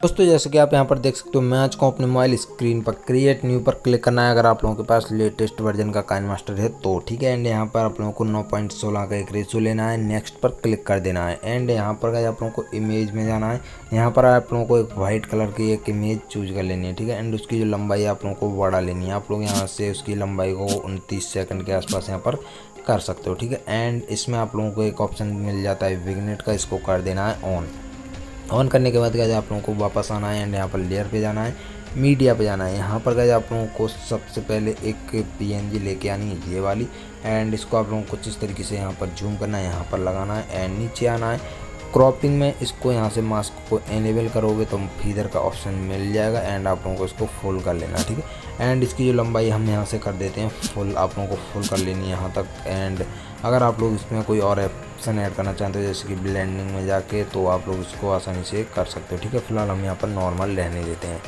दोस्तों जैसे कि आप यहाँ पर देख सकते हो, मैं आज को अपने मोबाइल स्क्रीन पर क्रिएट न्यू पर क्लिक करना है अगर आप लोगों के पास लेटेस्ट वर्जन का काइन मास्टर है तो ठीक है। एंड यहाँ पर आप लोगों को 9.16 का एक रेशो लेना है, नेक्स्ट पर क्लिक कर देना है। एंड यहाँ पर आप लोगों को इमेज में जाना है, यहाँ पर आप लोगों को एक वाइट कलर की एक इमेज चूज कर लेनी है, ठीक है। एंड उसकी जो लंबाई आप लोगों को बड़ा लेनी है, आप लोग यहाँ से उसकी लंबाई को 29 सेकंड के आसपास यहाँ पर कर सकते हो, ठीक है। एंड इसमें आप लोगों को एक ऑप्शन मिल जाता है विग्नेट का, इसको कर देना है ऑन करने के बाद आप लोगों को वापस आना है एंड यहाँ पर लेयर पे जाना है, मीडिया पे जाना है। यहाँ पर आप लोगों को सबसे पहले एक पीएनजी लेके आनी है ये वाली, एंड इसको आप लोगों को कुछ इस तरीके से यहाँ पर जूम करना है, यहाँ पर लगाना है एंड नीचे आना है क्रॉपिंग में। इसको यहाँ से मास्क को एनेबल करोगे तो फीदर का ऑप्शन मिल जाएगा एंड आप लोगों को इसको फुल कर लेना है, ठीक है। एंड इसकी जो लंबाई हम यहाँ से कर देते हैं फुल, आप लोगों को फुल कर लेनी है यहाँ तक। एंड अगर आप लोग इसमें कोई और ऑप्शन ऐड करना चाहते हो जैसे कि ब्लेंडिंग में जाके, तो आप लोग इसको आसानी से कर सकते हो, ठीक है। फिलहाल हम यहाँ पर नॉर्मल रहने देते हैं।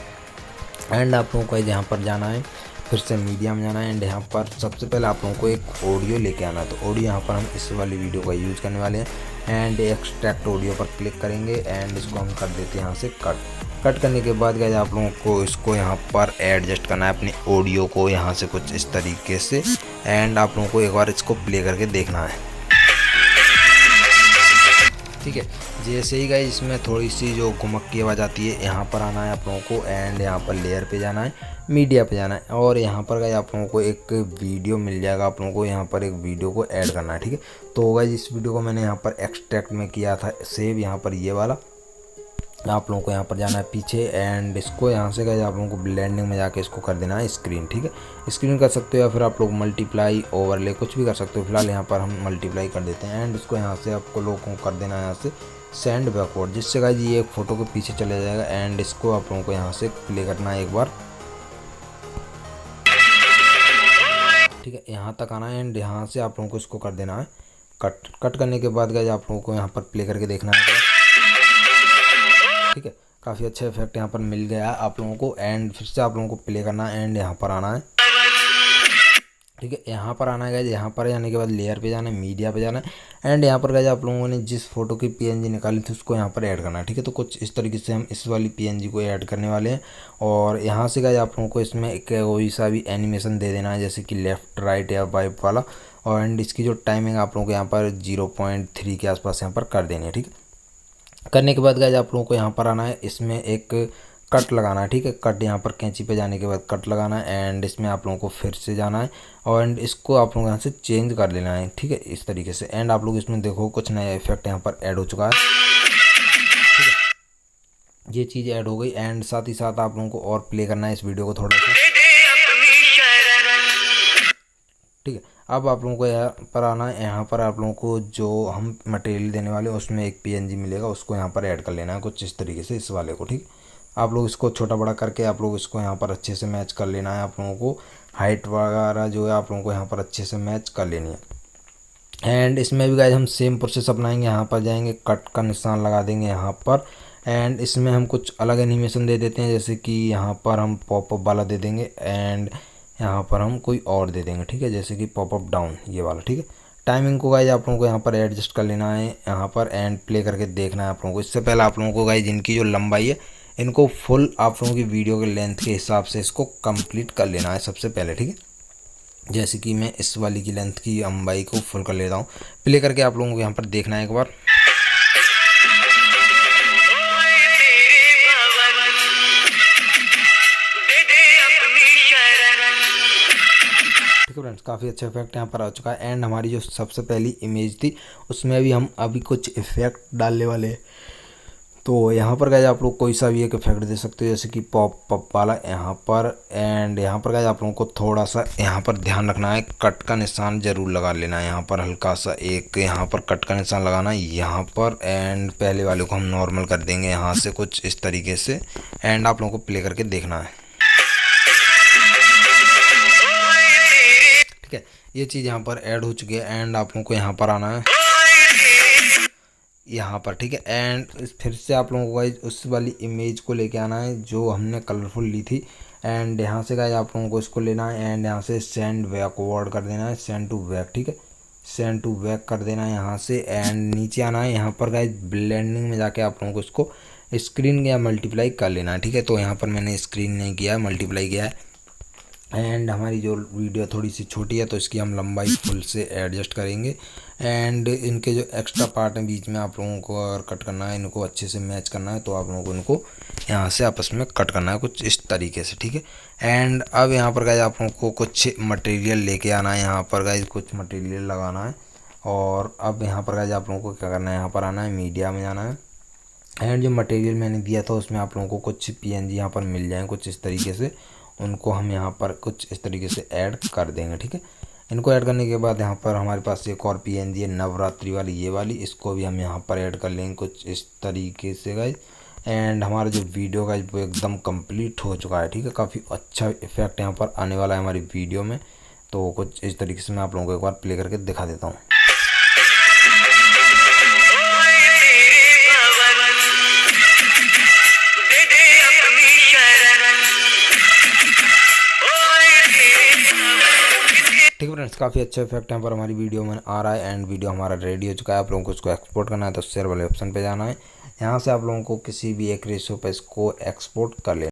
एंड आप लोगों को यहाँ पर जाना है, फिर से मीडिया में जाना है एंड यहाँ पर सबसे पहले आप लोगों को एक ऑडियो लेके आना है। तो ऑडियो यहाँ पर हम इस वाली वीडियो का यूज़ करने वाले हैं एंड एक्सट्रैक्ट ऑडियो पर क्लिक करेंगे एंड इसको हम कर देते हैं यहाँ से कट करने के बाद आप लोगों को इसको यहाँ पर एडजस्ट करना है अपने ऑडियो को यहाँ से कुछ इस तरीके से। एंड आप लोगों को एक बार इसको प्ले करके देखना है, ठीक है। जैसे ही गाइस इसमें थोड़ी सी जो घुमक की आवाज़ आती है, यहाँ पर आना है आप लोगों को एंड यहाँ पर लेयर पे जाना है, मीडिया पे जाना है और यहाँ पर आप लोगों को एक वीडियो मिल जाएगा, आप लोगों को यहाँ पर एक वीडियो को ऐड करना है, ठीक है। तो गाइस इस वीडियो को मैंने यहाँ पर एक्सट्रैक्ट में किया था सेव, यहाँ पर ये वाला आप लोगों को यहाँ पर जाना है पीछे एंड इसको यहाँ से आप लोगों को ब्लेंडिंग में जाके इसको कर देना है स्क्रीन, ठीक है। स्क्रीन कर सकते हो या फिर आप लोग मल्टीप्लाई ओवरले कुछ भी कर सकते हो। फिलहाल यहाँ पर हम मल्टीप्लाई कर देते हैं एंड इसको यहाँ से आपको लोगों को कर देना है यहाँ से सेंड बैकवर्ड, जिससे गाइस ये एक फ़ोटो के पीछे चले जाएगा। एंड इसको आप लोगों को यहाँ से प्ले करना है एक बार, ठीक है। यहाँ तक आना है एंड यहाँ से आप लोगों को इसको कर देना है कट करने के बाद आप लोगों को यहाँ पर प्ले करके देखना है, ठीक है। काफ़ी अच्छा इफेक्ट यहाँ पर मिल गया आप लोगों को। एंड फिर से आप लोगों को प्ले करना है एंड यहाँ पर आना है, ठीक है। यहाँ पर आना है, यहाँ पर आने के बाद लेयर पे जाना है, मीडिया पे जाना है एंड यहाँ पर आप लोगों ने जिस फोटो की पीएनजी निकाली थी उसको यहाँ पर ऐड करना है, ठीक है। तो कुछ इस तरीके से हम इस वाली पीएनजी को ऐड करने वाले हैं और यहाँ से आप लोगों को इसमें एक कोई सा भी एनिमेशन दे देना है जैसे कि लेफ़्ट राइट या वाइप वाला। और एंड इसकी जो टाइमिंग आप लोगों को यहाँ पर 0.3 के आसपास यहाँ पर कर देनी है, ठीक है। करने के बाद आप लोगों को यहाँ पर आना है, इसमें एक कट लगाना है, ठीक है। कट यहाँ पर कैंची पे जाने के बाद कट लगाना है एंड इसमें आप लोगों को फिर से जाना है और एंड इसको आप लोगों को यहाँ से चेंज कर लेना है, ठीक है, इस तरीके से। एंड आप लोग इसमें देखो कुछ नया इफेक्ट यहाँ पर ऐड हो चुका है, ठीक है। ये चीज़ ऐड हो गई एंड साथ ही साथ आप लोगों को और प्ले करना है इस वीडियो को थोड़ा सा, ठीक है। अब आप लोगों को यहाँ पर आना है, यहाँ पर आप लोगों को जो हम मटेरियल देने वाले हैं उसमें एक पीएनजी मिलेगा, उसको यहाँ पर ऐड कर लेना है कुछ इस तरीके से इस वाले को, ठीक। आप लोग इसको छोटा बड़ा करके आप लोग इसको यहाँ पर अच्छे से मैच कर लेना है, आप लोगों को हाइट वगैरह जो है आप लोगों को यहाँ पर अच्छे से मैच कर लेनी है। एंड इसमें भी गाइस हम सेम प्रोसेस अपनाएंगे, यहाँ पर जाएंगे कट का निशान लगा देंगे यहाँ पर एंड इसमें हम कुछ अलग एनिमेशन दे देते हैं जैसे कि यहाँ पर हम पॉपअप वाला दे देंगे एंड यहाँ पर हम कोई और दे देंगे, ठीक है, जैसे कि पॉपअप डाउन ये वाला, ठीक है। टाइमिंग को गाइस आप लोगों को यहाँ पर एडजस्ट कर लेना है यहाँ पर एंड प्ले करके देखना है आप लोगों को। इससे पहले आप लोगों को गाइस इनकी जो लंबाई है इनको फुल आप लोगों की वीडियो के लेंथ के हिसाब से इसको कंप्लीट कर लेना है सबसे पहले, ठीक है। जैसे कि मैं इस वाली की लेंथ की लंबाई को फुल कर लेता हूँ, प्ले करके आप लोगों को यहाँ पर देखना है एक बार। फ्रेंड्स काफ़ी अच्छा इफेक्ट यहाँ पर आ चुका है एंड हमारी जो सबसे पहली इमेज थी उसमें भी हम अभी कुछ इफेक्ट डालने वाले हैं। तो यहाँ पर गाइस आप लोग कोई सा भी एक इफेक्ट दे सकते हो जैसे कि पॉप वाला यहाँ पर। एंड यहाँ पर गाइस आप लोगों को थोड़ा सा यहाँ पर ध्यान रखना है, कट का निशान ज़रूर लगा लेना है, यहाँ पर हल्का सा एक यहाँ पर कट का निशान लगाना है यहाँ पर। एंड पहले वाले को हम नॉर्मल कर देंगे यहाँ से कुछ इस तरीके से एंड आप लोगों को प्ले करके देखना है, ठीक है। ये चीज़ यहाँ पर ऐड हो चुकी है एंड आप लोगों को यहाँ पर आना है यहाँ पर, ठीक है। एंड फिर से आप लोगों को गाइस उस वाली इमेज को लेके आना है जो हमने कलरफुल ली थी एंड यहाँ से गाइस आप लोगों को इसको लेना है एंड यहाँ से सेंड बैकवर्ड कर देना है, सेंड टू बैक, ठीक है, सेंड टू बैक कर देना है यहाँ से। एंड नीचे आना है, यहाँ पर गाइस ब्लेंडिंग में जाके आप लोगों को इसको स्क्रीन या मल्टीप्लाई कर लेना है, ठीक है। तो यहाँ पर मैंने स्क्रीन नहीं किया, मल्टीप्लाई किया है। एंड हमारी जो वीडियो थोड़ी सी छोटी है तो इसकी हम लंबाई फुल से एडजस्ट करेंगे। एंड इनके जो एक्स्ट्रा पार्ट हैं बीच में आप लोगों को अगर कट करना है, इनको अच्छे से मैच करना है, तो आप लोगों को इनको यहाँ से आपस में कट करना है कुछ इस तरीके से, ठीक है। एंड अब यहाँ पर गाइस आप लोगों को कुछ मटेरियल लेके आना है, यहाँ पर गाइस कुछ मटेरियल लगाना है। और अब यहाँ पर गाइस आप लोगों को क्या करना है, यहाँ पर आना है, मीडिया में जाना है। एंड जो मटेरियल मैंने दिया था उसमें आप लोगों को कुछ पीएनजी यहाँ पर मिल जाएँ कुछ इस तरीके से, उनको हम यहाँ पर कुछ इस तरीके से ऐड कर देंगे, ठीक है। इनको ऐड करने के बाद यहाँ पर हमारे पास एक और पीएनजी है नवरात्रि वाली, ये वाली, इसको भी हम यहाँ पर ऐड कर लेंगे कुछ इस तरीके से गाइस। एंड हमारा जो वीडियो गाइस वो एकदम कंप्लीट हो चुका है, ठीक है। काफ़ी अच्छा इफेक्ट यहाँ पर आने वाला है हमारी वीडियो में। तो कुछ इस तरीके से मैं आप लोगों को एक बार प्ले करके दिखा देता हूँ। ठीक है फ्रेंड्स, काफ़ी अच्छा इफेक्ट यहाँ पर हमारी वीडियो में आ रहा है। एंड वीडियो हमारा रेडी हो चुका है। आप लोगों को इसको एक्सपोर्ट करना है तो शेयर वाले ऑप्शन पे जाना है, यहाँ से आप लोगों को किसी भी एक रेशियो पे इसको एक्सपोर्ट कर लेना।